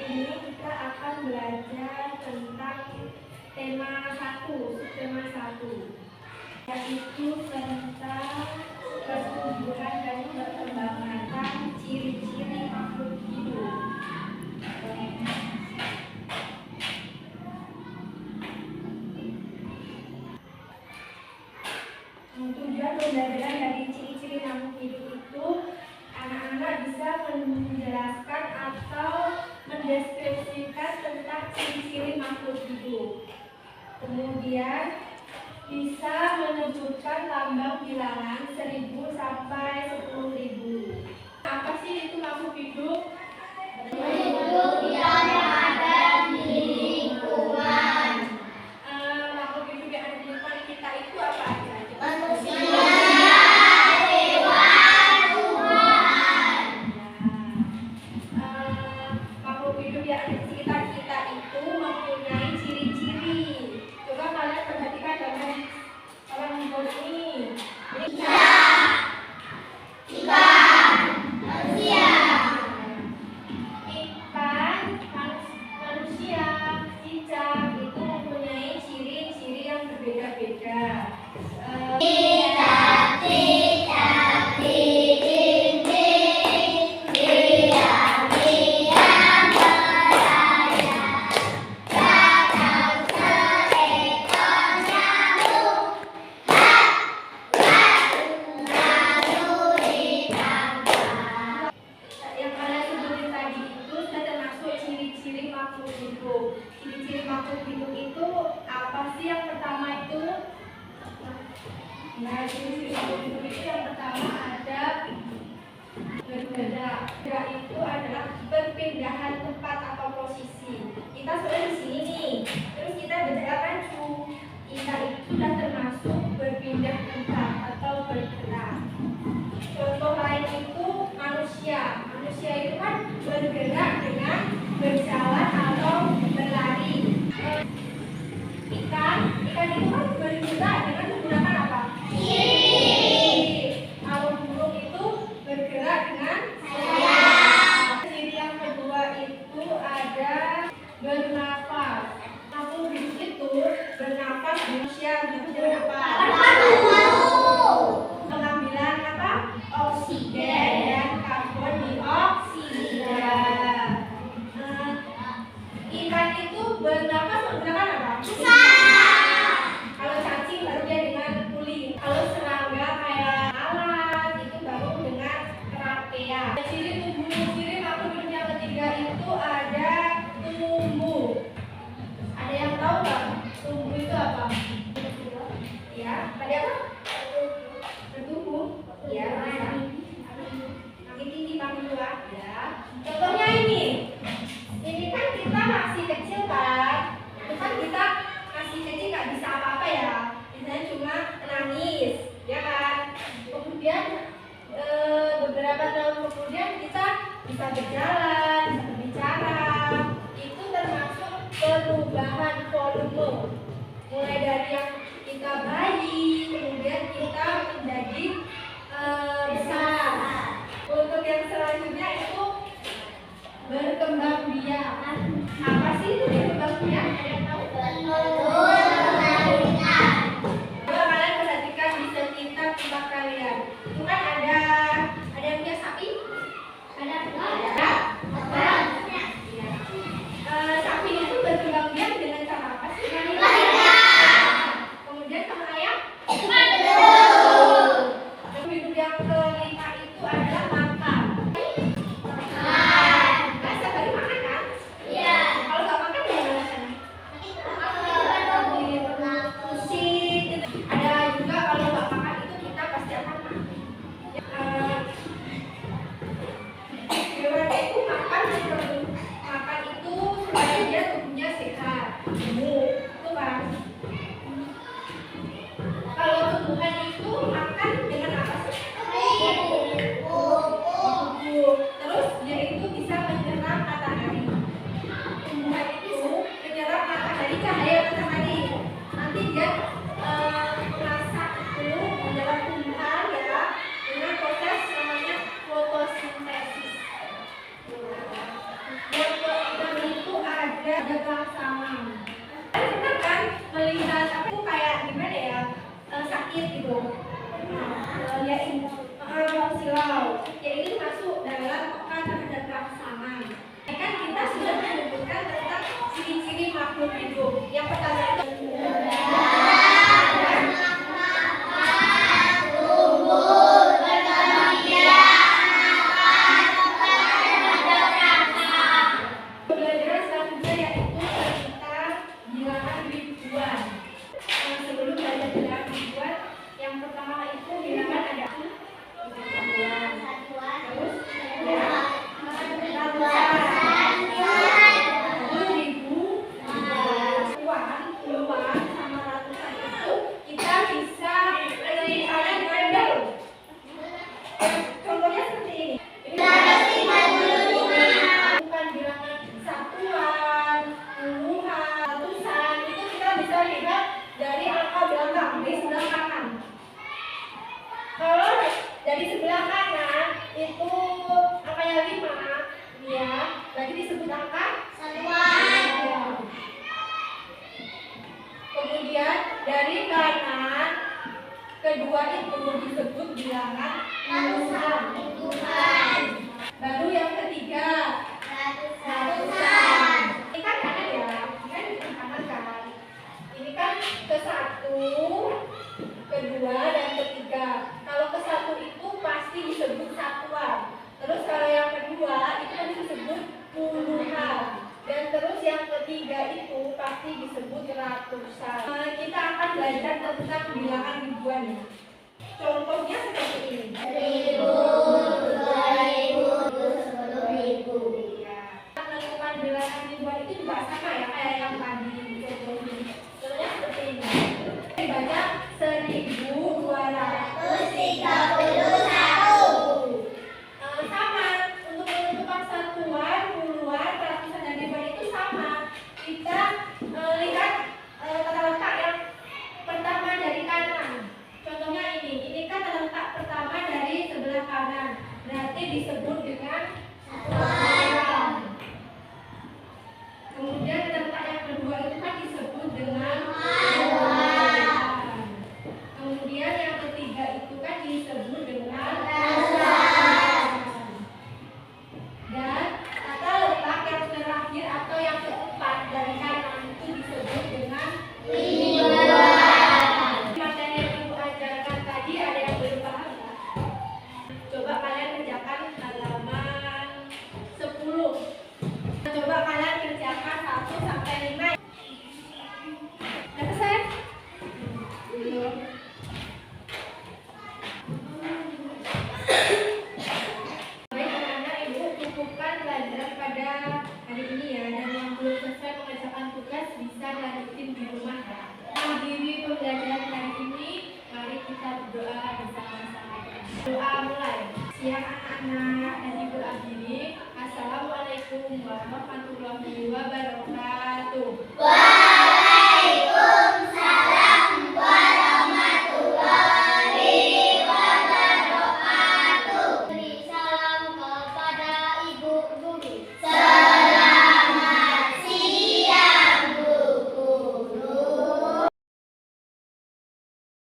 ini kita akan belajar tentang tema 1, subtema 1, yaitu tentang pertumbuhan dan perkembangan ciri-ciri makhluk hidup. Tujuan pembelajaran dari ciri-ciri makhluk hidup itu anak-anak bisa menjelaskan atau mendeskripsikan tentang ciri-ciri makhluk hidup. Kemudian bisa menyebutkan lambang bilangan 1000 sampai 10.000. Apa sih itu makhluk hidup? Hidup yang ada di lingkungan. Makhluk hidup yang ada di lingkungan kita itu apa aja? Manusia, hewan, tumbuhan. Makhluk hidup yang ada di sekitar kita itu mempunyai ciri-ciri. Coba kalian perhatikan gambar ini. Ikan, manusia. Ikan, manusia, cicak itu mempunyai ciri-ciri yang berbeda-beda. Cicak di dinding, diam-diam berlayar. Datang seekor nyamuk, lalu ditangkap. Yang kalian sebutin tadi itu sudah termasuk ciri-ciri makhluk hidup. Ciri-ciri makhluk hidup itu apa sih? Yang pertama itu, ciri-ciri makhluk hidup itu yang pertama ada bergerak. Bergerak itu adalah perpindahan tempat atau posisi. Kita sudah di sini nih, terus kita bergerak maju. Kita itu sudah termasuk berpindah tempat atau bergerak. Contoh lain itu manusia. Manusia itu kan bergerak dengan berjalan atau berlari. Ikan itu kan bergerak dengan menggunakan apa? Kalau burung itu bergerak dengan sayap. Ciri yang kedua itu ada bernafas. Makhluk hidup itu bernafas, manusia bernafas. Pengambilan apa? Oksigen dan karbon dioksida. Ikan itu bernafas menggunakan apa? Kalau cacing baru dia dengan kulit. Kalau serangga kayak lalat itu baru dengan trachea. Ciri makhluk hidup yang ketiga itu ada tumbuh. Ada yang tahu nggak? Tumbuh itu apa? Ya, tadi apa? Bertumbuh. Ya, makin tinggi, makin luas. Ya. Contohnya ini. Ini kan kita masih kecil kan? Itu kan kita masih kecil nggak bisa apa-apa ya. Misalnya cuma nangis, ya kan? Kemudian beberapa tahun kemudian kita bisa berjalan, bisa berbicara. Itu termasuk perubahan volume. Mulai dari yang kita bayi, kemudian kita menjadi besar. Untuk yang selanjutnya itu berkembang biak. Apa sih itu berkembang biak? Ada yang tahu? Coba kalian perhatikan di sekitar tempat kalian. Itu kan ada yang punya sapi? Ada. Sapi itu berkembang biak dengan cara apa sih? Kemudian sama ayam? Hidup yang kelima itu adalah makan. Setiap hari makan kan? ada pelaksanaan. Kita kan melihat apa itu kayak gimana ya, sakit gitu. Ya ini silau, ya itu masuk dalam pekan terhadap pelaksanaan. Kan kita sudah menyebutkan tentang ciri-ciri makhluk hidup. Yang pertama itu pembelajaran selanjutnya yaitu tentang bilangan ribuan. Sebelum belajar bilangan ribuan, yang pertama itu bilangan ada terus puluhan sama ratusan itu kita bisa menyelesaikan dengan jauh. Contohnya seperti ini. Bukan bilangan satuan, puluhan, ratusan, itu kita bisa lihat dari angka belakang di sebelah kanan. Kalau dari sebelah kanan itu angkanya 5, ya, berarti disebut angka satuan. Kemudian dari kanan kedua itu disebut bilangan puluhan. Baru yang ketiga ratusan. Ini kan kanan ya, ini kan di kanan kan. Ini kan ke satu, kedua dan ketiga. Kalau ke satu itu pasti disebut satuan. Terus kalau yang kedua itu kan disebut puluhan. Dan terus yang ketiga itu pasti disebut ratusan. Kita akan belajar tentang bilangan ribuan ya. Contohnya seperti ini. 1000, 2000, 10.000. Ya. Menentukan bilangan ribuan itu juga sama ya kayak yang tadi contohnya. Contohnya seperti ini. Dibaca 1231. Sama untuk menentukan satuan, puluhan, ratusan dan ribuan itu sama. Kita lihat tata letak yang pertama dari kanan. Contohnya ini kan tata letak pertama dari sebelah kanan. Berarti disebut dengan satuan. Kemudian tata letak yang kedua itu kan disebut dengan puluhan. Kemudian yang ketiga itu kan disebut dengan ratusan. Dan tata letak yang terakhir atau yang keempat dari kanan itu disebut dengan ribuan. Materi yang Ibu ajarkan tadi ada yang belum paham nggak? Coba kalian kerjakan halaman 10. Coba kalian kerjakan 1 sampai 5. Udah selesai? Belum. Baik anak-anak, Ibu cukupkan pelajaran pada hari ini ya. Dan yang belum selesai mengerjakan tugas bisa dilanjutin di rumah ya. Mengakhiri pembelajaran hari ini, mari kita berdoa bersama-sama. Doa mulai. Siang anak-anak dan Ibu akhiri. Assalamualaikum warahmatullahi wabarakatuh.